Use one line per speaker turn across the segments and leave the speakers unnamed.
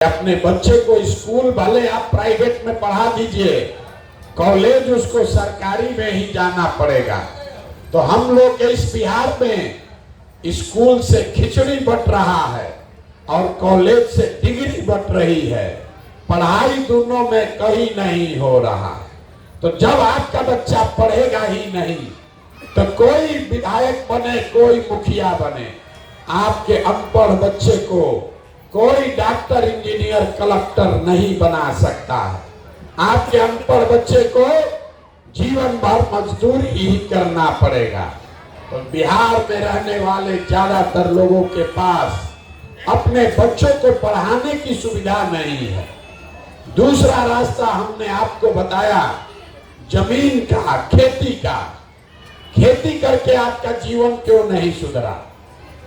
अपने बच्चे को स्कूल भले आप प्राइवेट में पढ़ा दीजिए, कॉलेज उसको सरकारी में ही जाना पड़ेगा। तो हम लोग के इस बिहार में स्कूल से खिचड़ी बट रहा है और कॉलेज से डिग्री बट रही है, पढ़ाई दोनों में कहीं नहीं हो रहा। तो जब आपका बच्चा पढ़ेगा ही नहीं तो कोई विधायक बने, कोई मुखिया बने, आपके अनपढ़ बच्चे को कोई डॉक्टर, इंजीनियर, कलेक्टर नहीं बना सकता है। आपके अनपढ़ बच्चे को जीवन भर मजदूरी ही करना पड़ेगा। तो बिहार में रहने वाले ज्यादातर लोगों के पास अपने बच्चों को पढ़ाने की सुविधा नहीं है। दूसरा रास्ता हमने आपको बताया जमीन का, खेती का। खेती करके आपका जीवन क्यों नहीं सुधरा?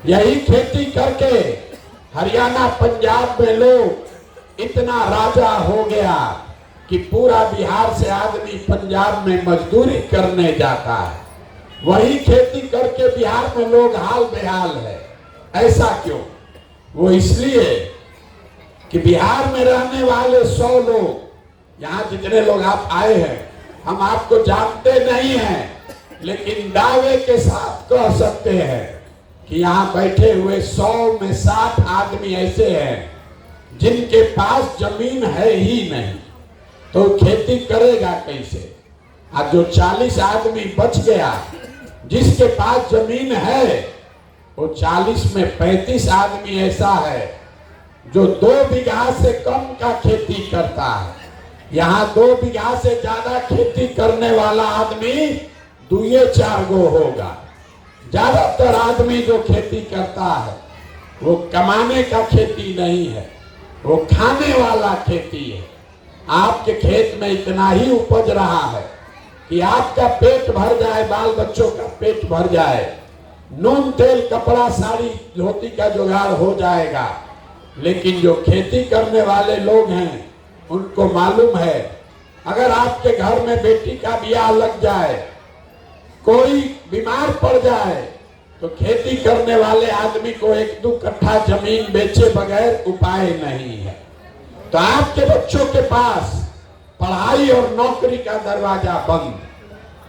यही खेती करके हरियाणा, पंजाब में लोग इतना राजा हो गया कि पूरा बिहार से आदमी पंजाब में मजदूरी करने जाता है। वही खेती करके बिहार में लोग हाल बेहाल है। ऐसा क्यों? वो इसलिए कि बिहार में रहने वाले 100 लोग, यहाँ जितने लोग आप आए हैं, हम आपको जानते नहीं हैं, लेकिन दावे के साथ कह सकते हैं कि यहाँ बैठे हुए 100 में 60 आदमी ऐसे हैं जिनके पास जमीन है ही नहीं, तो खेती करेगा कैसे? आज जो 40 आदमी बच गया जिसके पास जमीन है, वो 40 में 35 आदमी ऐसा है जो 2 बीघा से कम का खेती करता है। यहाँ 2 बीघा से ज्यादा खेती करने वाला आदमी 2-4 गो होगा। ज्यादातर आदमी जो खेती करता है वो कमाने का खेती नहीं है, वो खाने वाला खेती है। आपके खेत में इतना ही उपज रहा है कि आपका पेट भर जाए, बाल बच्चों का पेट भर जाए, नून तेल कपड़ा साड़ी धोती का जुगाड़ हो जाएगा। लेकिन जो खेती करने वाले लोग हैं उनको मालूम है, अगर आपके घर में बेटी का ब्याह लग जाए, कोई बीमार पड़ जाए, तो खेती करने वाले आदमी को 1-2 कट्ठा जमीन बेचे बगैर उपाय नहीं है। तो आपके बच्चों के पास पढ़ाई और नौकरी का दरवाजा बंद,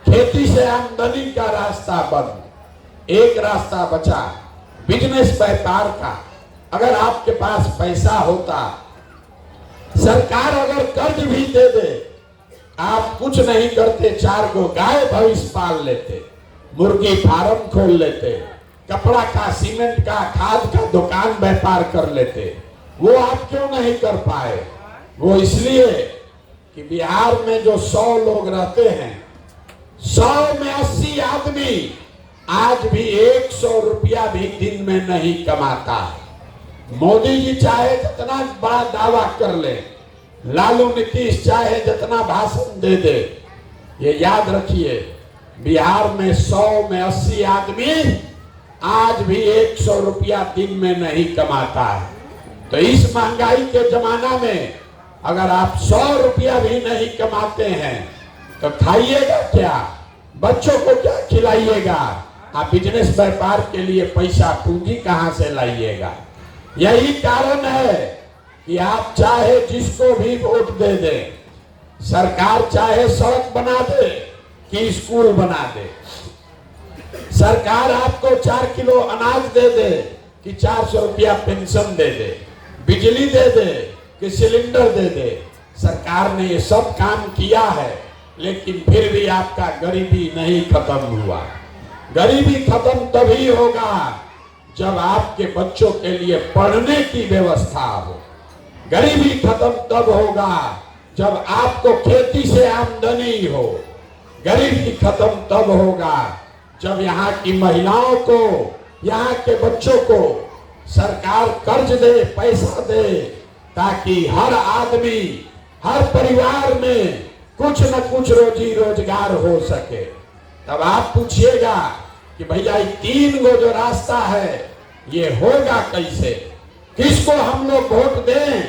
खेती से आमदनी का रास्ता बंद। एक रास्ता बचा बिजनेस, व्यापार का। अगर आपके पास पैसा होता, सरकार अगर कर्ज भी दे दे, आप कुछ नहीं करते, 4 गो गाय भैंस पाल लेते, मुर्गी फार्म खोल लेते, कपड़ा का, सीमेंट का, खाद का दुकान व्यापार कर लेते। वो आप क्यों नहीं कर पाए? वो इसलिए कि बिहार में जो 100 लोग रहते हैं, 100 में 80 आदमी आज भी 100 रुपया भी दिन में नहीं कमाता है। मोदी जी चाहे जितना बड़ा दावा कर ले, लालू नीतीश चाहे जितना भाषण दे दे, ये याद रखिए, बिहार में 100 में 80 आदमी आज भी 100 रुपया दिन में नहीं कमाता है। तो इस महंगाई के जमाना में अगर आप 100 रुपया भी नहीं कमाते हैं तो खाइएगा क्या? बच्चों को क्या खिलाइएगा? आप बिजनेस व्यापार के लिए पैसा पूंजी कहां से लाइएगा? यही कारण है कि आप चाहे जिसको भी वोट दे दे, सरकार चाहे सड़क बना दे कि स्कूल बना दे, सरकार आपको 4 किलो अनाज दे दे कि 400 रुपया पेंशन दे दे, बिजली दे दे कि सिलेंडर दे दे, सरकार ने ये सब काम किया है, लेकिन फिर भी आपका गरीबी नहीं खत्म हुआ। गरीबी खत्म तभी होगा जब आपके बच्चों के लिए पढ़ने की व्यवस्था हो। गरीबी खत्म तब होगा जब आपको खेती से आमदनी हो। गरीबी खत्म तब होगा जब यहाँ की महिलाओं को, यहाँ के बच्चों को सरकार कर्ज दे, पैसा दे, ताकि हर आदमी, हर परिवार में कुछ न कुछ रोजी रोजगार हो सके। तब आप पूछिएगा कि भैया 3 गो जो रास्ता है ये होगा कैसे? किसको हम लोग वोट दें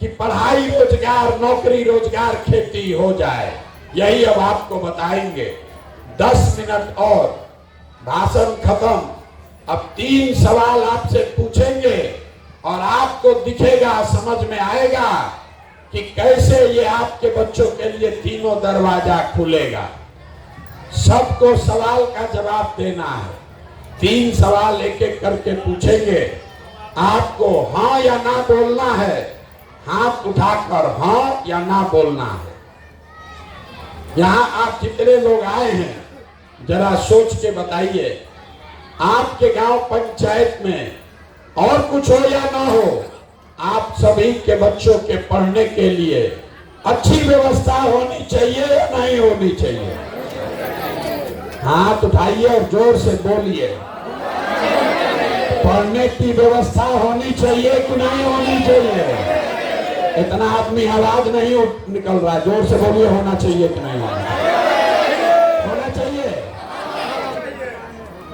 कि पढ़ाई, रोजगार, नौकरी, रोजगार, खेती हो जाए? यही अब आपको बताएंगे। 10 मिनट और भाषण खत्म। अब 3 सवाल आपसे पूछेंगे, और आपको दिखेगा, समझ में आएगा कि कैसे ये आपके बच्चों के लिए तीनों दरवाजा खुलेगा। सबको सवाल का जवाब देना है। 3 सवाल एक एक करके पूछेंगे, आपको हाँ या ना बोलना है। हाथ उठाकर हाँ या ना बोलना है। यहाँ आप जितने लोग आए हैं जरा सोच के बताइए, आपके गांव पंचायत में और कुछ हो या ना हो, आप सभी के बच्चों के पढ़ने के लिए अच्छी व्यवस्था होनी चाहिए या नहीं होनी चाहिए? हाथ उठाइए और जोर से बोलिए। पढ़ने की व्यवस्था होनी चाहिए कि नहीं होनी चाहिए? इतना आदमी आवाज नहीं निकल रहा, जोर से बोलिए, होना चाहिए कि नहीं होना चाहिए?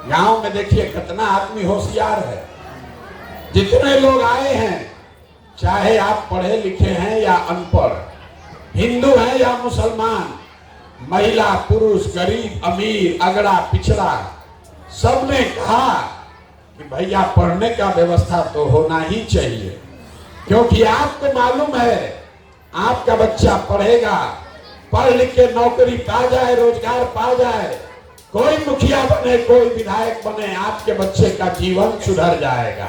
गांव में देखिए कितना आदमी होशियार है। जितने लोग आए हैं, चाहे आप पढ़े लिखे हैं या अनपढ़, हिंदू हैं या मुसलमान, महिला पुरुष, गरीब अमीर, अगड़ा पिछड़ा, सबने कहा कि भैया पढ़ने का व्यवस्था तो होना ही चाहिए। क्योंकि आपको मालूम है आपका बच्चा पढ़ेगा, पढ़ लिख के नौकरी पा जाए, रोजगार पा जाए, कोई मुखिया बने, कोई विधायक बने, आपके बच्चे का जीवन सुधर जाएगा।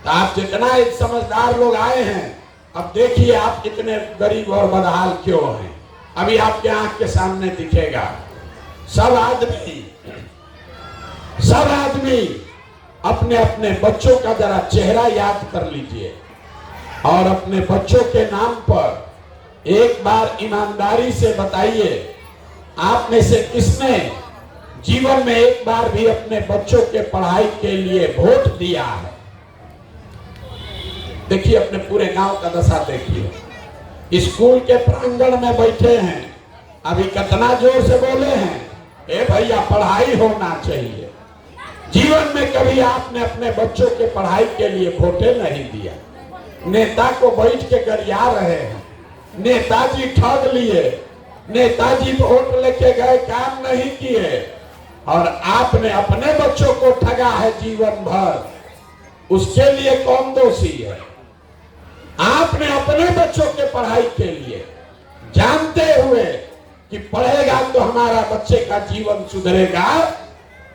तो आप जितना एक समझदार लोग आए हैं, अब देखिए आप कितने गरीब और बदहाल क्यों हैं। अभी आपके आंख के सामने दिखेगा। सब आदमी अपने अपने बच्चों का जरा चेहरा याद कर लीजिए और अपने बच्चों के नाम पर एक बार ईमानदारी से बताइए, आप में से किसने जीवन में एक बार भी अपने बच्चों के पढ़ाई के लिए वोट दिया है? देखिए अपने पूरे गांव का दशा देखिए। स्कूल के प्रांगण में बैठे हैं, अभी कितना जोर से बोले हैं, ए भैया पढ़ाई होना चाहिए। जीवन में कभी आपने अपने बच्चों के पढ़ाई के लिए वोटे नहीं दिया। नेता को बैठ के गरिया रहे हैं, नेताजी ठग लिए, नेताजी वोट लेके गए, काम नहीं किए, और आपने अपने बच्चों को ठगा है जीवन भर। उसके लिए कौन दोषी है? आपने अपने बच्चों के पढ़ाई के लिए जानते हुए कि पढ़ेगा तो हमारा बच्चे का जीवन सुधरेगा,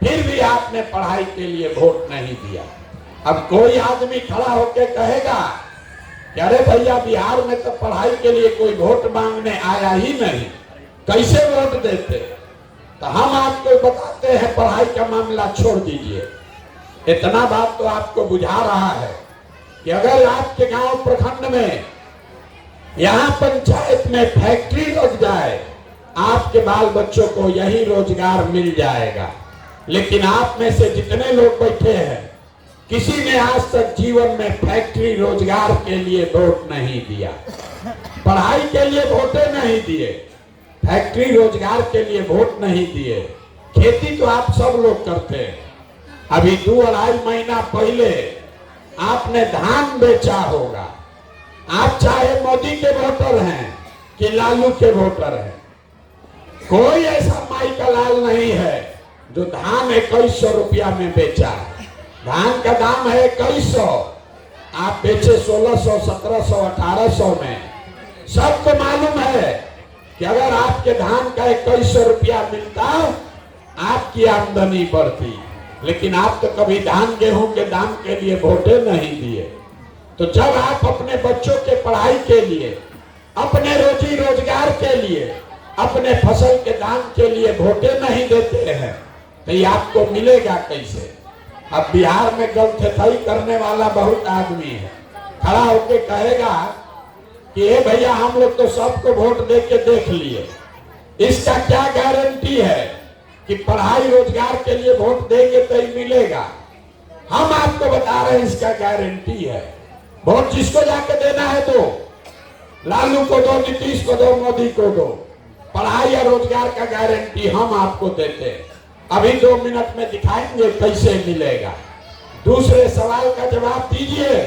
फिर भी आपने पढ़ाई के लिए वोट नहीं दिया। अब कोई आदमी खड़ा होकर कहेगा कि अरे भैया बिहार में तो पढ़ाई के लिए कोई वोट मांगने आया ही नहीं, कैसे वोट देते? तो हम आपको बताते हैं पढ़ाई का मामला छोड़ दीजिए। इतना बात तो आपको बुझा रहा है कि अगर आपके गांव प्रखंड में, यहाँ पंचायत में फैक्ट्री लग जाए, आपके बाल बच्चों को यही रोजगार मिल जाएगा। लेकिन आप में से जितने लोग बैठे हैं, किसी ने आज तक जीवन में फैक्ट्री रोजगार के लिए वोट नहीं दिया, पढ़ाई के लिए वोटे नहीं दिए, फैक्ट्री रोजगार के लिए वोट नहीं दिए। खेती तो आप सब लोग करते हैं। अभी 2-2.5 महीना पहले आपने धान बेचा होगा। आप चाहे मोदी के वोटर हैं कि लालू के वोटर हैं, कोई ऐसा माई का लाल नहीं है जो धान 2100 रुपया में बेचा है। धान का दाम है 2100, आप बेचे 1600, 1700, 1800 में। सबको मालूम है कि अगर आपके धान का 2100 रुपया मिलता, आपकी आमदनी बढ़ती। लेकिन आप तो कभी धान गेहूं के दाम के लिए वोटे नहीं दिए। तो जब आप अपने बच्चों के पढ़ाई के लिए, अपने रोजी रोजगार के लिए, अपने फसल के दाम के लिए वोटे नहीं देते हैं, तो ये आपको मिलेगा कैसे? अब बिहार में गलथेथई करने वाला बहुत आदमी है, खड़ा होके कहेगा कि ए भैया हम लोग तो सबको वोट दे के देख लिए, इसका क्या गारंटी है कि पढ़ाई रोजगार के लिए वोट देंगे तो ही मिलेगा? हम आपको बता रहे हैं इसका गारंटी है। वोट जिसको जाके देना है दो, लालू को दो, नीतीश को दो, मोदी को दो। पढ़ाई या रोजगार का गारंटी हम आपको देते हैं। अभी 2 मिनट में दिखाएंगे कैसे मिलेगा। दूसरे सवाल का जवाब दीजिए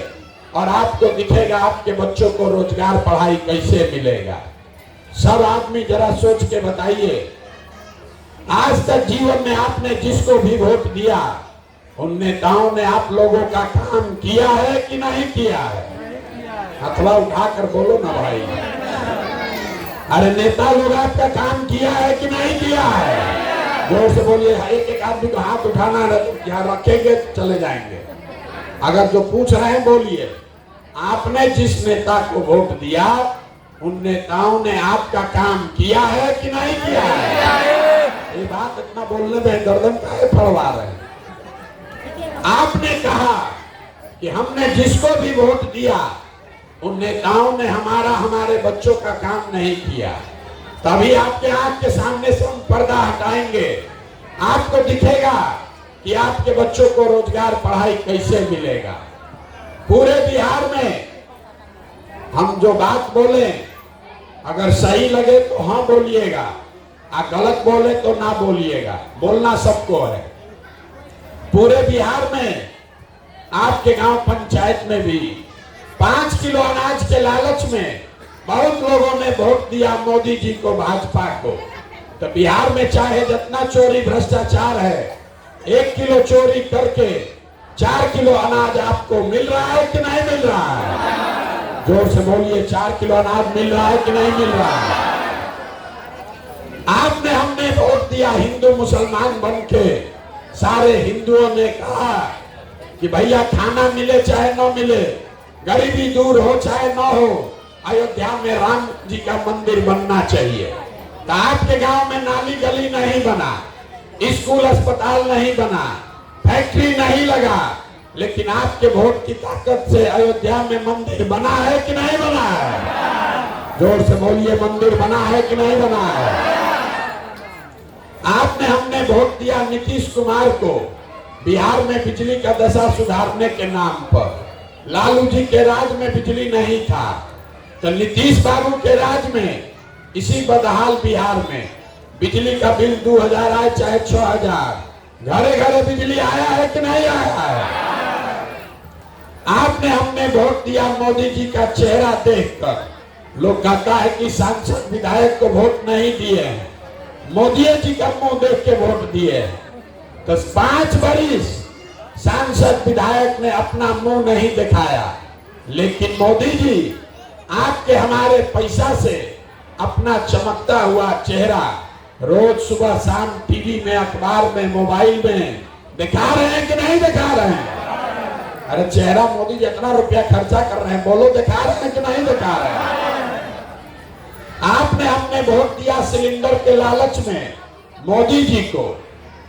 और आपको दिखेगा आपके बच्चों को रोजगार, पढ़ाई कैसे मिलेगा। सब आदमी जरा सोच के बताइए, आज तक जीवन में आपने जिसको भी वोट दिया, उन नेताओं ने आप लोगों का काम किया है कि नहीं किया है? हथवा उठाकर बोलो ना भाई। अरे नेता लोग आपका काम किया है कि नहीं किया है? जोर से बोलिए। एक एक आदमी को हाथ उठाना है तो यहाँ रखेंगे चले जाएंगे। अगर जो पूछ रहे हैं बोलिए। आपने जिस नेता को वोट दिया उन नेताओं ने आपका काम किया है कि नहीं किया है? ये बात इतना बोलने में गर्दन काहे फड़वा रहे हैं? आपने कहा कि हमने जिसको भी वोट दिया उन नेताओं ने हमारे बच्चों का काम नहीं किया। तभी आपके आंख के सामने से हम पर्दा हटाएंगे, आपको दिखेगा कि आपके बच्चों को रोजगार पढ़ाई कैसे मिलेगा। पूरे बिहार में हम जो बात बोले अगर सही लगे तो हाँ बोलिएगा, गलत बोले तो ना बोलिएगा। बोलना सबको है। पूरे बिहार में आपके गांव पंचायत में भी 5 किलो अनाज के लालच में बहुत लोगों ने वोट दिया मोदी जी को, भाजपा को। तो बिहार में चाहे जितना चोरी भ्रष्टाचार है, 1 किलो चोरी करके 4 किलो अनाज आपको मिल रहा है कि नहीं मिल रहा है? जोर से बोलिए। 4 किलो अनाज मिल रहा है कि नहीं मिल रहा है? आपने हमने वोट दिया हिंदू मुसलमान बन के। सारे हिंदुओं ने कहा कि भैया खाना मिले चाहे न मिले, गरीबी दूर हो चाहे न हो, अयोध्या में राम जी का मंदिर बनना चाहिए। तो आपके गांव में नाली गली नहीं बना, स्कूल अस्पताल नहीं बना, फैक्ट्री नहीं लगा, लेकिन आपके वोट की ताकत से अयोध्या में मंदिर बना है कि नहीं बना है? जोर से बोलिए। मंदिर बना है कि नहीं बना है? आपने हमने वोट दिया नीतीश कुमार को बिहार में बिजली का दशा सुधारने के नाम पर। लालू जी के राज में बिजली नहीं था, तो नीतीश बाबू के राज में इसी बदहाल बिहार में बिजली का बिल 2000 आए चाहे 6000, घरे घरे बिजली आया है कि नहीं आया है? आपने हमने वोट दिया मोदी जी का चेहरा देखकर। लोग कहता है कि सांसद विधायक को वोट नहीं दिए हैं, मोदी जी का मुंह देख के वोट दिए। तो 5 बरिस सांसद विधायक ने अपना मुंह नहीं दिखाया, लेकिन मोदी जी आपके हमारे पैसा से अपना चमकता हुआ चेहरा रोज सुबह शाम टीवी में, अखबार में, मोबाइल में दिखा रहे हैं कि नहीं दिखा रहे हैं? अरे चेहरा मोदी जी इतना रुपया खर्चा कर रहे हैं, बोलो दिखा रहे हैं कि नहीं दिखा रहे हैं? आपने हमने वोट दिया सिलेंडर के लालच में मोदी जी को।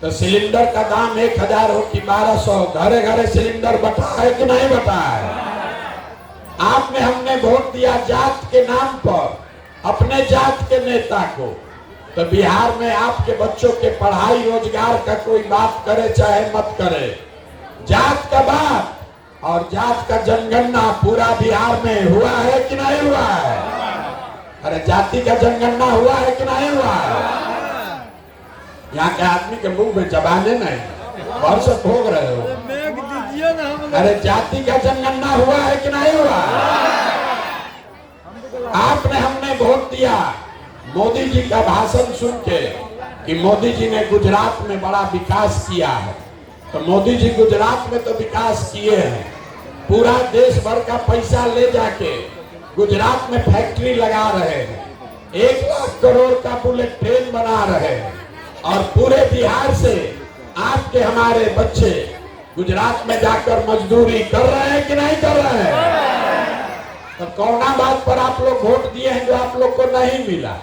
तो सिलेंडर का दाम 1000 हो कि 1200, घरे घरे सिलेंडर बटा है कि नहीं बटा है? आपने हमने वोट दिया जात के नाम पर अपने जात के नेता को। तो बिहार में आपके बच्चों के पढ़ाई रोजगार का कोई बात करे चाहे मत करे, जात का बात और जात का जनगणना पूरा बिहार में हुआ है कि नहीं हुआ है? अरे जाति का जनगणना हुआ है कि नहीं हुआ है? यहाँ के आदमी के मुंह में जबाने नहीं, वर्ष भोग रहे हो। अरे जाति का जनगणना हुआ है कि नहीं हुआ? आपने हमने वोट दिया मोदी जी का भाषण सुन के कि मोदी जी ने गुजरात में बड़ा विकास किया है। तो मोदी जी गुजरात में तो विकास किए हैं, पूरा देश भर का पैसा ले जाके गुजरात में फैक्ट्री लगा रहे हैं, 1 लाख करोड़ का बुलेट ट्रेन बना रहे हैं, और पूरे बिहार से आपके हमारे बच्चे गुजरात में जाकर मजदूरी कर रहे हैं कि नहीं कर रहे हैं? तो कौना बात पर आप लोग वोट दिए हैं जो आप लोग को नहीं मिला?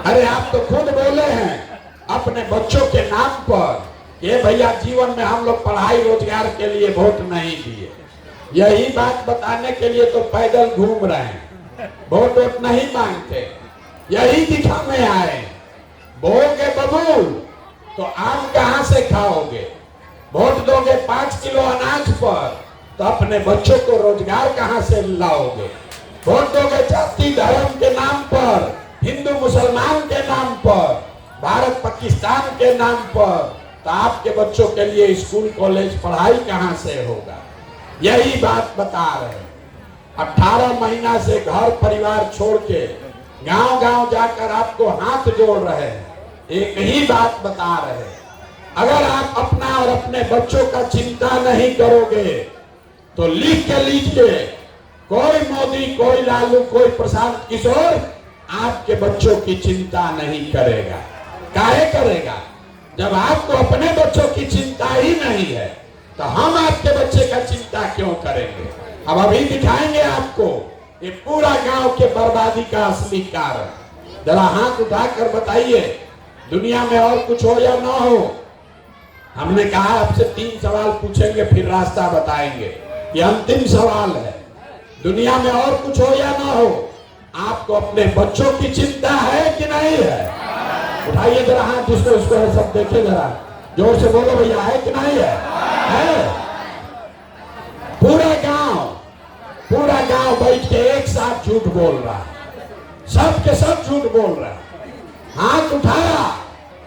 अरे आप तो खुद बोले हैं अपने बच्चों के नाम पर, ये भैया जीवन में हम लोग पढ़ाई रोजगार के लिए वोट नहीं दिए। यही बात बताने के लिए तो पैदल घूम रहे हैं, वोट नहीं मांगते, यही दिखाने आए। बोगे बबूल तो आम कहां से खाओगे? वोट दोगे 5 किलो अनाज पर तो अपने बच्चों को रोजगार कहां से लाओगे? वोट दोगे जाति धर्म के नाम पर, हिंदू मुसलमान के नाम पर, भारत पाकिस्तान के नाम पर, तो आपके बच्चों के लिए स्कूल कॉलेज पढ़ाई कहां से होगा? यही बात बता रहे हैं। 18 महीना से घर परिवार छोड़ के गांव गांव जाकर आपको हाथ जोड़ रहे हैं, एक ही बात बता रहे हैं अगर आप अपना और अपने बच्चों का चिंता नहीं करोगे तो लिख के लीजिए, कोई मोदी, कोई लालू, कोई प्रशांत किशोर आपके बच्चों की चिंता नहीं करेगा। काहे करेगा? जब आपको अपने बच्चों की चिंता ही नहीं है तो हम आपके बच्चे का चिंता क्यों करेंगे? अब अभी दिखाएंगे आपको ये पूरा गांव के बर्बादी का असली कारण। जरा हाथ उठाकर बताइए, दुनिया में और कुछ हो या ना हो? हमने कहा आपसे 3 सवाल पूछेंगे फिर रास्ता बताएंगे। ये अंतिम सवाल है, दुनिया में और कुछ हो या ना हो, आपको अपने बच्चों की चिंता है कि नहीं है? उठाइए जरा हाथ, जिसको उसको है सब देखे, जरा जोर से बोलो भैया, है कि नहीं है? पूरा गांव बैठ के एक साथ झूठ बोल रहा है, सब के सब झूठ बोल रहा है। हाथ उठाया,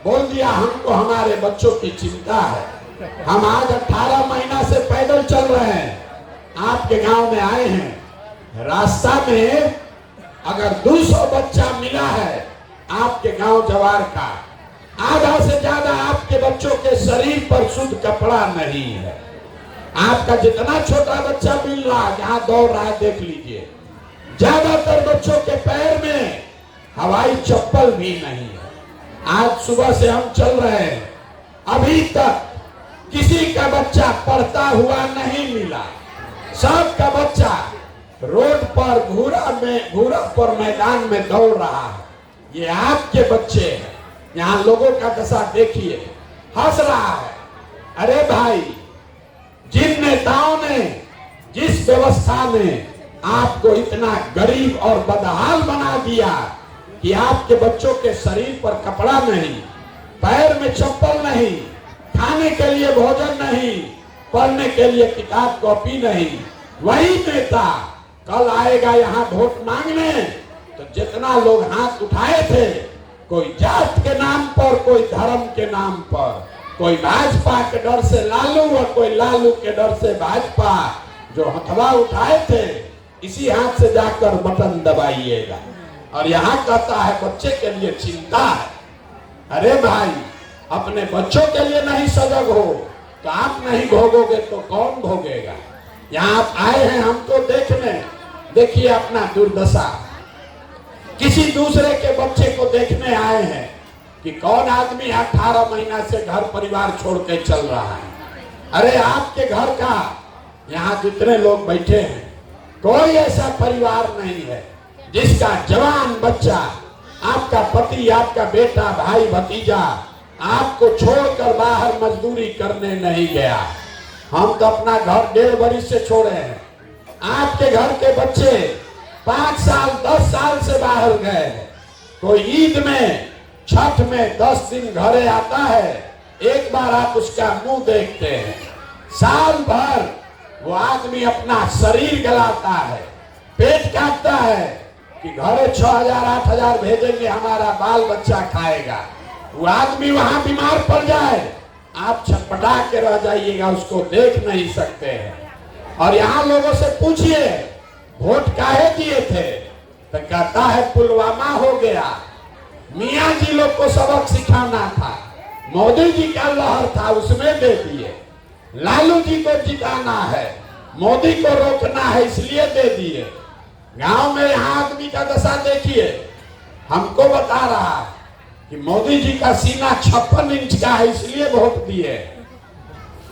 बोल दिया हमको हमारे बच्चों की चिंता है। हम आज 18 महीना से पैदल चल रहे हैं, आपके गांव में आए हैं। रास्ता में अगर 200 बच्चा मिला है आपके गांव जवार का, आधा से ज्यादा आपके बच्चों के शरीर पर शुद्ध कपड़ा नहीं है। आपका जितना छोटा बच्चा मिल रहा है, जहां दौड़ रहा है देख लीजिए, ज्यादातर बच्चों के पैर में हवाई चप्पल भी नहीं है। आज सुबह से हम चल रहे हैं, अभी तक किसी का बच्चा पढ़ता हुआ नहीं मिला। सबका बच्चा रोड पर घूरा पर मैदान में दौड़ रहा है। ये आपके बच्चे हैं। यहाँ लोगों का दशा देखिए, हंस रहा है। अरे भाई, जिन नेताओं ने, जिस व्यवस्था ने आपको इतना गरीब और बदहाल बना दिया कि आपके बच्चों के शरीर पर कपड़ा नहीं, पैर में चप्पल नहीं, खाने के लिए भोजन नहीं, पढ़ने के लिए किताब कॉपी नहीं, वही नेता कल आएगा यहाँ वोट मांगने तो जितना लोग हाथ उठाए थे, कोई जात के नाम पर, कोई धर्म के नाम पर, कोई भाजपा के डर से लालू और कोई लालू के डर से भाजपा, जो हथवा उठाए थे, इसी हाथ से जाकर बटन दबाइएगा। और यहाँ कहता है बच्चे के लिए चिंता है। अरे भाई, अपने बच्चों के लिए नहीं सजग हो तो आप नहीं भोगोगे तो कौन भोगेगा? यहाँ आप आए हैं हमको देखने, देखिए अपना दुर्दशा। किसी दूसरे के बच्चे को देखने आए हैं कि कौन आदमी 18 महीना से घर परिवार छोड़ के चल रहा है। अरे आपके घर का, यहाँ जितने लोग बैठे हैं, कोई ऐसा परिवार नहीं है जिसका जवान बच्चा, आपका पति, आपका बेटा, भाई, भतीजा आपको छोड़कर बाहर मजदूरी करने नहीं गया। हम तो अपना घर 1.5 बरस से छोड़े हैं। आपके घर के बच्चे 5 साल 10 साल से बाहर गए। कोई ईद में, छठ में 10 दिन घरे आता है, एक बार आप उसका मुंह देखते हैं। साल भर वो आदमी अपना शरीर गलाता है, पेट काटता है कि घरे 6,000 8,000 भेजेंगे, हमारा बाल बच्चा खाएगा। वो आदमी वहां बीमार पड़ जाए, आप छटपटा के रह जाइएगा, उसको देख नहीं सकते हैं। और यहाँ लोगों से पूछिए वोट काहे दिए थे, तो कहता है पुलवामा हो गया, मियाँ जी लोग को सबक सिखाना था, मोदी जी का लहर था उसमें दे दिए, लालू जी को जिताना है, मोदी को रोकना है इसलिए दे दिए। गांव में यहाँ आदमी का दशा देखिए, हमको बता रहा कि मोदी जी का सीना 56 इंच का है इसलिए वोट दिए।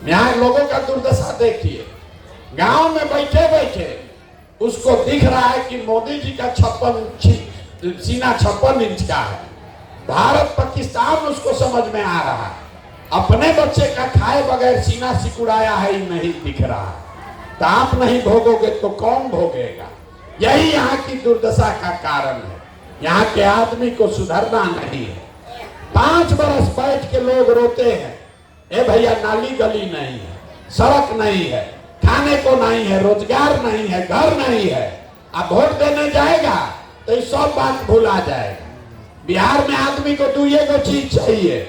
यहाँ लोगों का दुर्दशा देखिए, गांव में बैठे बैठे उसको दिख रहा है कि मोदी जी का सीना 56 इंच का है। भारत पाकिस्तान उसको समझ में आ रहा है, अपने बच्चे का खाए बगैर सीना सिकुड़ाया है ही नहीं दिख रहा। तो आप नहीं भोगोगे तो कौन भोगेगा? यही यहाँ की दुर्दशा का कारण है। यहाँ के आदमी को सुधरना नहीं है। 5 बरस बैठ के लोग रोते हैं, ए भैया नाली गली नहीं है, सड़क नहीं है, खाने को नहीं है, रोजगार नहीं है, घर नहीं है। अब वोट देने जाएगा तो ये सब बात भुला जाएगा। बिहार में आदमी को 2 चीज चाहिए,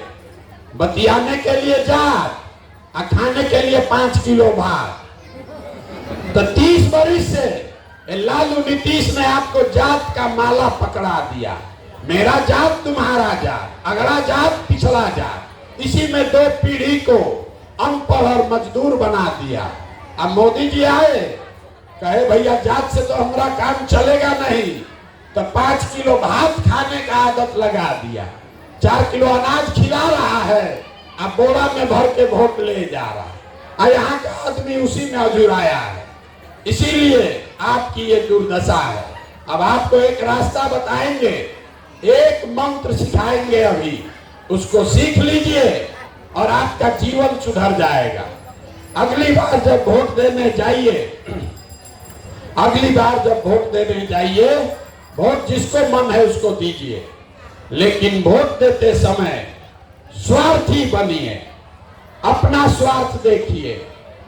बतियाने के लिए जात और खाने के लिए 5 किलो भात। तो 30 बरस से लालू नीतीश ने आपको जात का माला पकड़ा दिया, मेरा जात तुम्हारा जात, अगला जात पिछला जात। इसी में 2 पीढ़ी को अनपढ़ और मजदूर बना दिया। अब मोदी जी आए, कहे भैया जात से तो हमारा काम चलेगा नहीं, तो 5 किलो भात खाने का आदत लगा दिया, 4 किलो अनाज खिला रहा है, अब बोरा में भर के वोट ले जा रहा है। और यहाँ का आदमी उसी में अजुराया है। इसीलिए आपकी ये दुर्दशा है। अब आपको एक रास्ता बताएंगे, एक मंत्र सिखाएंगे, अभी उसको सीख लीजिए और आपका जीवन सुधर जाएगा। अगली बार जब वोट देने जाइए, अगली बार जब वोट देने जाइए, वोट जिसको मन है उसको दीजिए, लेकिन वोट देते समय स्वार्थी बनिए। अपना स्वार्थ देखिए,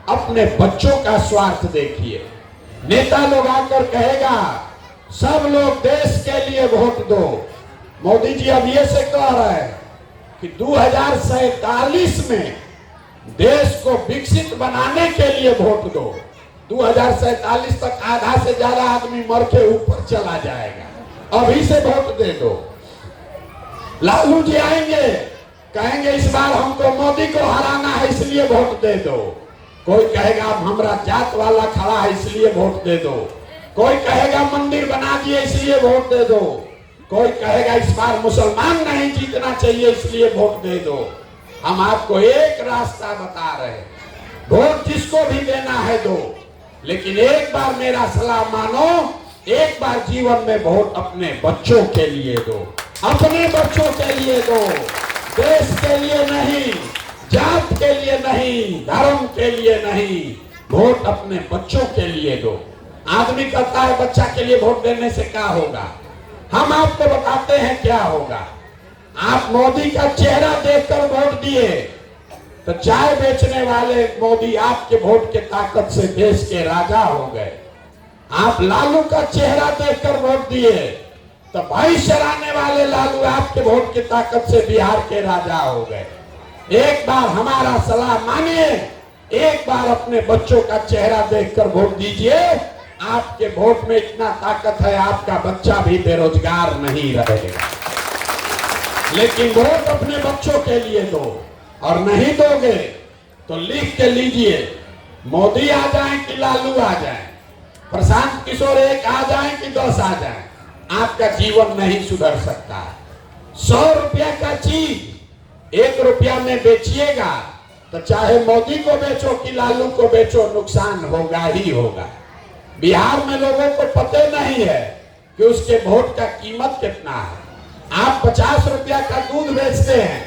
अपने बच्चों का स्वार्थ देखिए। नेता लोग आकर कहेगा सब लोग देश के लिए वोट दो। मोदी जी अब ये से कह रहे हैं कि 2047 में देश को विकसित बनाने के लिए वोट दो। 2047 तक आधा से ज्यादा आदमी मर के ऊपर चला जाएगा, अभी से वोट दे दो। लालू जी आएंगे, कहेंगे इस बार हमको मोदी को हराना है इसलिए वोट दे दो। कोई कहेगा हमारा जात वाला खड़ा है इसलिए वोट दे दो। कोई कहेगा मंदिर बना दिए इसलिए वोट दे दो। कोई कहेगा इस बार मुसलमान नहीं जीतना चाहिए इसलिए वोट दे दो। हम आपको एक रास्ता बता रहे हैं, वोट जिसको भी देना है दो, लेकिन एक बार मेरा सलाह मानो, एक बार जीवन में वोट अपने बच्चों के लिए दो, अपने बच्चों के लिए दो, देश के लिए नहीं, जात के लिए नहीं, धर्म के लिए नहीं, वोट अपने बच्चों के लिए दो। आदमी कहता है बच्चा के लिए वोट देने से क्या होगा, हम आपको बताते हैं क्या होगा। आप मोदी का चेहरा देखकर वोट दिए तो चाय बेचने वाले मोदी आपके वोट के ताकत से देश के राजा हो गए। आप लालू का चेहरा देखकर वोट दिए तो भाई चराने वाले लालू आपके वोट की ताकत से बिहार के राजा हो गए। एक बार हमारा सलाह मानिए, एक बार अपने बच्चों का चेहरा देखकर वोट दीजिए। आपके वोट में इतना ताकत है, आपका बच्चा भी बेरोजगार नहीं रहेगा। लेकिन वोट अपने बच्चों के लिए दो, और नहीं दोगे तो लिख के लीजिए, मोदी आ जाए कि लालू आ जाए, प्रशांत किशोर एक आ जाए कि 10 आ जाए, आपका जीवन नहीं सुधर सकता। 100 रुपया का चीज 1 रुपया में बेचिएगा तो चाहे मोदी को बेचो कि लालू को बेचो, नुकसान होगा ही होगा। बिहार में लोगों को पता नहीं है कि उसके वोट का कीमत कितना है। आप 50 रुपया का दूध बेचते हैं,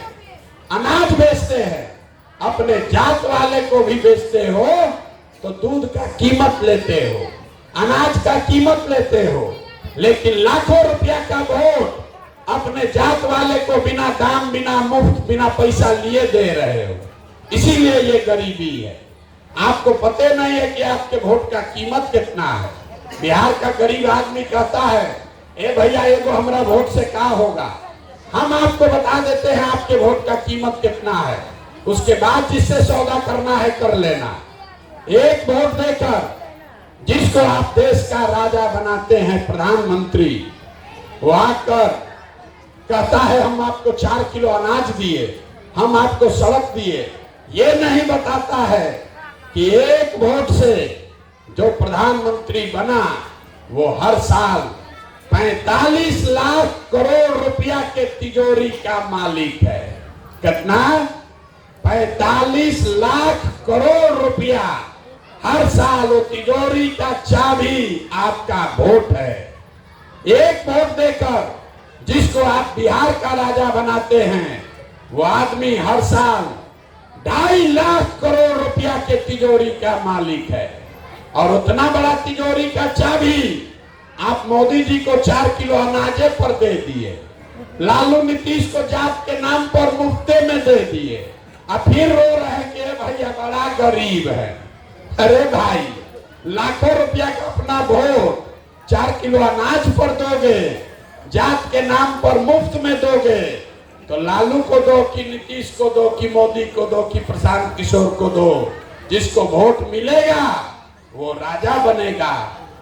अनाज बेचते हैं, अपने जात वाले को भी बेचते हो तो दूध का कीमत लेते हो, अनाज का कीमत लेते हो, लेकिन लाखों रुपया का वोट अपने जात वाले को बिना दाम, बिना मुफ्त, बिना पैसा लिए दे रहे हो। इसीलिए ये गरीबी है। आपको पता नहीं है कि आपके वोट का कीमत कितना है। बिहार का गरीब आदमी कहता है ए भैया एगो हमारा वोट से क्या होगा। हम आपको बता देते हैं आपके वोट का कीमत कितना है, उसके बाद जिससे सौदा करना है कर लेना। एक वोट देकर जिसको आप देश का राजा बनाते हैं, प्रधानमंत्री, वो आकर कहता है हम आपको 4 किलो अनाज दिए, हम आपको सड़क दिए, ये नहीं बताता है कि एक वोट से जो प्रधानमंत्री बना वो हर साल 45 लाख करोड़ रुपया के तिजोरी का मालिक है। कितना? 45 लाख करोड़ रुपया हर साल वो तिजोरी का चाबी आपका वोट है। एक वोट देकर जिसको आप बिहार का राजा बनाते हैं, वो आदमी हर साल 2.5 लाख करोड़ रुपया के तिजोरी का मालिक है। और उतना बड़ा तिजोरी का चाबी आप मोदी जी को 4 किलो अनाजे पर दे दिए, लालू नीतीश को जात के नाम पर मुफ्ते में दे दिए, और फिर रो रहे हैं कि भैया बड़ा गरीब है। अरे भाई, लाखों रुपया का अपना वोट 4 किलो अनाज पर दोगे, जात के नाम पर मुफ्त में दोगे, तो लालू को दो कि नीतीश को दो कि मोदी को दो कि प्रशांत किशोर को दो, जिसको वोट मिलेगा वो राजा बनेगा,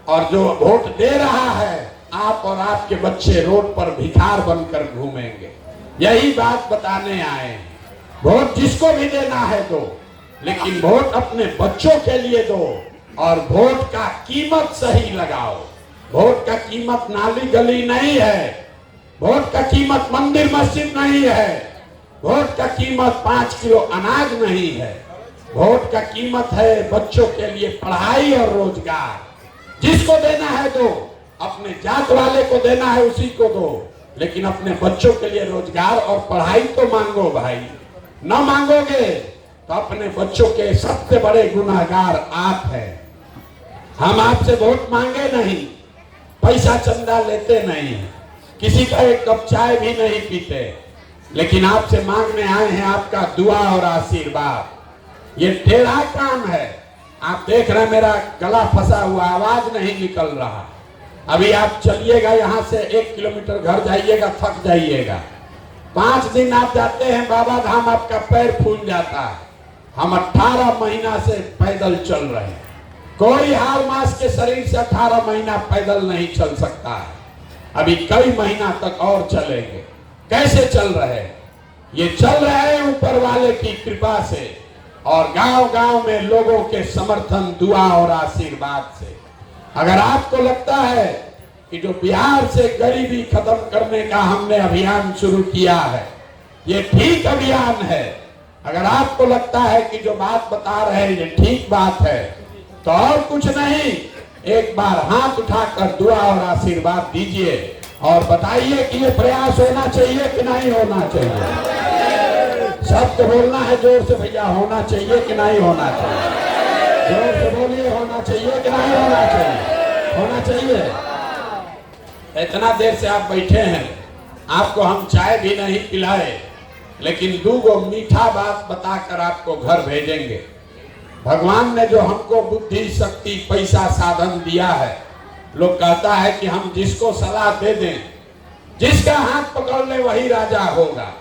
और जो वोट दे रहा है आप और आपके बच्चे रोड पर भिखार बनकर घूमेंगे। यही बात बताने आए हैं। वोट जिसको भी देना है दो, लेकिन वोट अपने बच्चों के लिए दो और वोट का कीमत सही लगाओ। वोट का कीमत नाली गली नहीं है, वोट का कीमत मंदिर मस्जिद नहीं है, वोट का कीमत 5 किलो अनाज नहीं है। वोट का कीमत है बच्चों के लिए पढ़ाई और रोजगार। जिसको देना है दो, अपने जात वाले को देना है उसी को दो, लेकिन अपने बच्चों के लिए रोजगार और पढ़ाई तो मांगो भाई। न मांगोगे तो अपने बच्चों के सबसे बड़े गुनहगार आप हैं। हम आपसे वोट मांगे नहीं, पैसा चंदा लेते नहीं, किसी का एक कप चाय भी नहीं पीते, लेकिन आपसे मांगने आए हैं आपका दुआ और आशीर्वाद। ये टेढ़ा काम है। आप देख रहे हैं मेरा गला फंसा हुआ, आवाज नहीं निकल रहा। अभी आप चलिएगा यहाँ से 1 किलोमीटर घर जाइएगा, थक जाइएगा। 5 दिन आप जाते हैं बाबा धाम, आपका पैर फूल जाता है। हम 18 महीना से पैदल चल रहे हैं। कोई हार मास के शरीर से 18 महीना पैदल नहीं चल सकता है। अभी कई महीना तक और चलेंगे। कैसे चल रहे हैं? ये चल रहे हैं ऊपर वाले की कृपा से और गांव-गांव में लोगों के समर्थन, दुआ और आशीर्वाद से। अगर आपको लगता है कि जो बिहार से गरीबी खत्म करने का हमने अभियान शुरू किया है, ये ठीक अभियान है, अगर आपको लगता है कि जो बात बता रहे हैं ये ठीक बात है, तो और कुछ नहीं, एक बार हाथ उठाकर दुआ और आशीर्वाद दीजिए और बताइए कि ये प्रयास होना चाहिए कि नहीं होना चाहिए। सबको बोलना है जोर से, भैया होना चाहिए कि नहीं होना चाहिए? जोर से बोलिए, होना चाहिए कि नहीं होना चाहिए? होना चाहिए। इतना देर से आप बैठे हैं, आपको हम चाय भी नहीं पिलाए, लेकिन 2 मीठा बात बताकर आपको घर भेजेंगे। भगवान ने जो हमको बुद्धि, शक्ति, पैसा, साधन दिया है, लोग कहता है कि हम जिसको सलाह दे दें, जिसका हाथ पकड़ ले वही राजा होगा।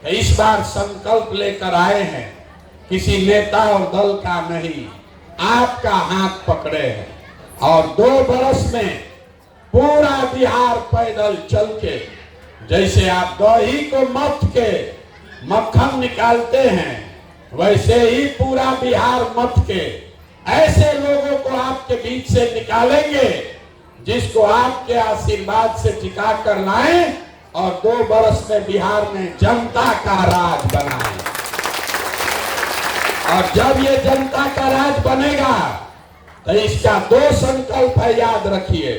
इस बार संकल्प लेकर आए हैं, किसी नेता और दल का नहीं, आपका हाथ पकड़े हैं और 2 बरस में पूरा बिहार पैदल चल के, जैसे आप दही को मथ के मक्खन निकालते हैं, वैसे ही पूरा बिहार मथ के ऐसे लोगों को आपके बीच से निकालेंगे जिसको आपके आशीर्वाद से टिका कर लाएं और 2 बरस में बिहार में जनता का राज बनाएं। और जब ये जनता का राज बनेगा तो इसका 2 संकल्प है, याद रखिए,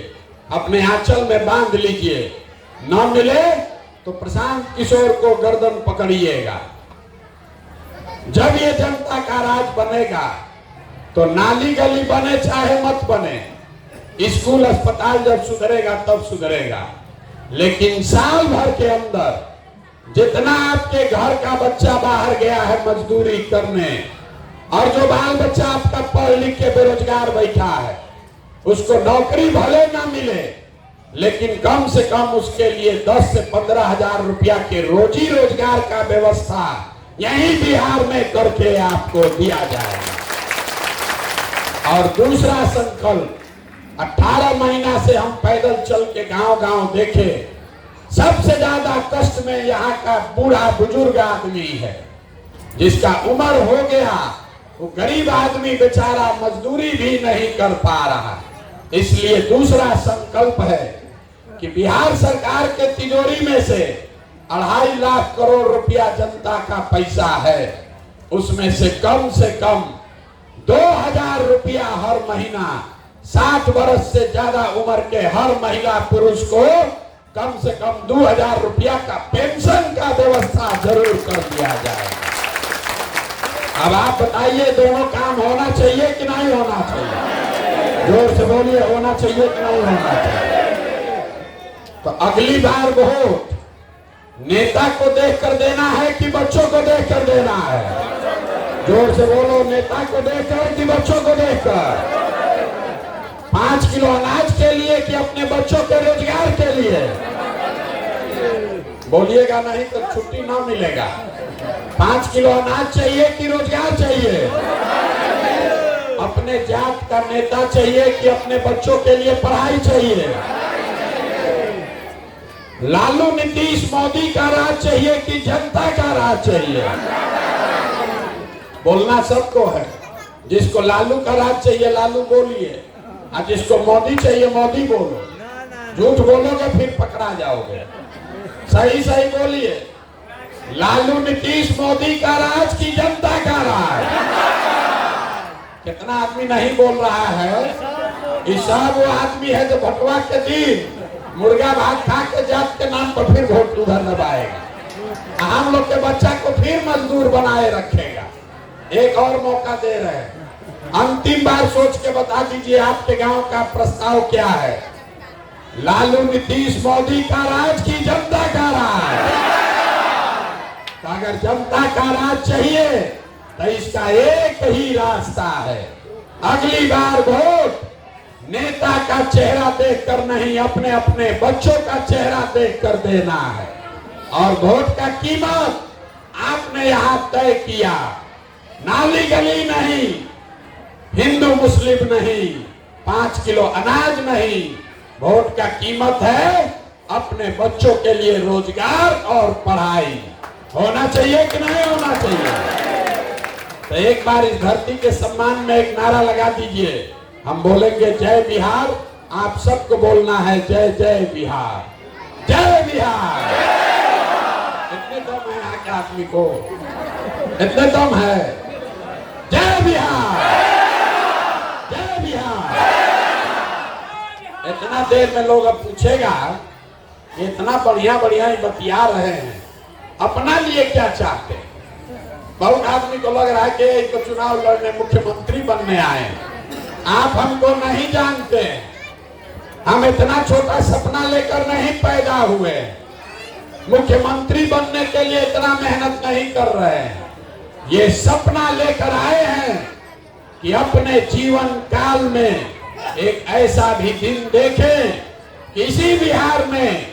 अपने आंचल में बांध लीजिए। न मिले तो प्रशांत किशोर को गर्दन पकड़िएगा। जब ये जनता का राज बनेगा तो नाली गली बने चाहे मत बने, स्कूल अस्पताल जब सुधरेगा तब सुधरेगा, लेकिन साल भर के अंदर जितना आपके घर का बच्चा बाहर गया है मजदूरी करने, और जो बाल बच्चा आपका पढ़ लिख के बेरोजगार बैठा है, उसको नौकरी भले ना मिले, लेकिन कम से कम उसके लिए 10 से 15 हजार रुपया के रोजी रोजगार का व्यवस्था यही बिहार में करके आपको दिया जाएगा। और दूसरा संकल्प, 18 महीना से हम पैदल चल के गांव-गांव देखे, सबसे ज्यादा कष्ट में यहाँ का बूढ़ा बुजुर्ग आदमी है, जिसका उम्र हो गया, वो गरीब आदमी बेचारा मजदूरी भी नहीं कर पा रहा। इसलिए दूसरा संकल्प है कि बिहार सरकार के तिजोरी में से 2.5 लाख करोड़ रुपया जनता का पैसा है, उसमें से कम 2000 रुपया हर महीना 60 वर्ष से ज्यादा उम्र के हर महिला पुरुष को कम से कम 2000 रुपया का पेंशन का व्यवस्था जरूर कर दिया जाएगा। अब आप बताइए, दोनों काम होना चाहिए कि नहीं होना चाहिए? जोर से बोलिए, होना चाहिए कि नहीं होना चाहिए? तो अगली बार वोट नेता को देख कर देना है कि बच्चों को देख कर देना है? जोर से बोलो, नेता को देख कर कि बच्चों को देख कर? 5 किलो अनाज के लिए कि अपने बच्चों के रोजगार के लिए? बोलिएगा नहीं तो छुट्टी ना मिलेगा। 5 किलो अनाज चाहिए कि रोजगार चाहिए? अपने जात का नेता चाहिए कि अपने बच्चों के लिए पढ़ाई चाहिए? लालू नीतीश मोदी का राज चाहिए कि जनता का राज चाहिए? बोलना सबको है। जिसको लालू का राज चाहिए लालू बोलिए, और जिसको मोदी चाहिए मोदी बोलो। झूठ बोलोगे फिर पकड़ा जाओगे। सही सही बोलिए। लालू नीतीश मोदी का राज की जनता का राज। कितना आदमी नहीं बोल रहा है। ये सब वो आदमी है जो भटवा के दिन मुर्गा भात खा के जात के नाम पर फिर वोट उधर दबाएगा। हम लोग के बच्चा को फिर मजदूर बनाए रखेगा। एक और मौका दे रहे हैं। अंतिम बार सोच के बता दीजिए आपके गांव का प्रस्ताव क्या है। लालू नीतीश मोदी का राज की जनता का राज। तो अगर जनता का राज चाहिए तो इसका एक ही रास्ता है। अगली बार वोट नेता का चेहरा देखकर नहीं, अपने अपने बच्चों का चेहरा देखकर देना है। और वोट का कीमत आपने यहां तय किया। नाली गली नहीं, हिंदू मुस्लिम नहीं, 5 किलो अनाज नहीं। वोट का कीमत है अपने बच्चों के लिए रोजगार और पढ़ाई। होना चाहिए कि नहीं होना चाहिए? तो एक बार इस धरती के सम्मान में एक नारा लगा दीजिए। हम बोलेंगे जय बिहार, आप सबको बोलना है जय जय बिहार, जय बिहार। इतने दम है यहाँ के आदमी को, इतने दम है। जय बिहार, जय बिहार। इतना देर में लोग अब पूछेगा इतना बढ़िया बढ़िया ही बतिया रहे हैं, अपना लिए क्या चाहते हैं? बहुत आदमी को लग रहा है कि एक तो चुनाव लड़ने मुख्यमंत्री बनने आए। आप हमको नहीं जानते। हम इतना छोटा सपना लेकर नहीं पैदा हुए। मुख्यमंत्री बनने के लिए इतना मेहनत नहीं कर रहे हैं। ये सपना लेकर आए हैं कि अपने जीवन काल में एक ऐसा भी दिन देखें कि इसी बिहार में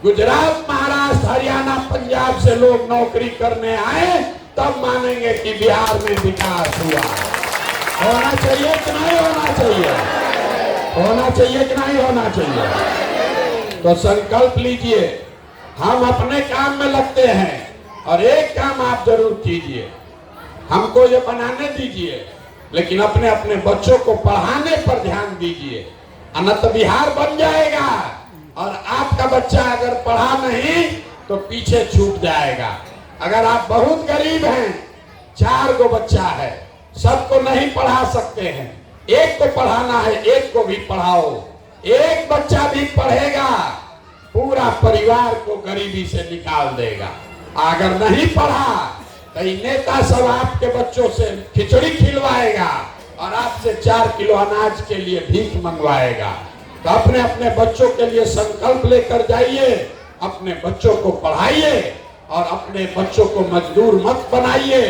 गुजरात, महाराष्ट्र, हरियाणा, पंजाब से लोग नौकरी करने आए, तब मानेंगे कि बिहार में विकास हुआ। होना चाहिए कि नहीं होना चाहिए? होना चाहिए कि नहीं होना चाहिए? तो संकल्प लीजिए, हम अपने काम में लगते हैं और एक काम आप जरूर कीजिए। हमको ये बनाने दीजिए, लेकिन अपने अपने बच्चों को पढ़ाने पर ध्यान दीजिए। अन्यथा बिहार बन जाएगा और आपका बच्चा अगर पढ़ा नहीं तो पीछे छूट जाएगा। अगर आप बहुत गरीब हैं, 4 गो बच्चा है, सबको नहीं पढ़ा सकते हैं, एक को पढ़ाना है, एक को भी पढ़ाओ। एक बच्चा भी पढ़ेगा, पूरा परिवार को गरीबी से निकाल देगा। अगर नहीं पढ़ा तो नेता सब आपके बच्चों से खिचड़ी खिलवाएगा और आपसे 4 किलो अनाज के लिए भीख मंगवाएगा। तो अपने अपने बच्चों के लिए संकल्प लेकर जाइए, अपने बच्चों को पढ़ाइए और अपने बच्चों को मजदूर मत बनाइए।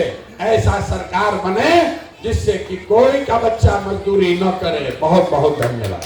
ऐसा सरकार बने जिससे कि कोई का बच्चा मजदूरी न करे। बहुत बहुत धन्यवाद।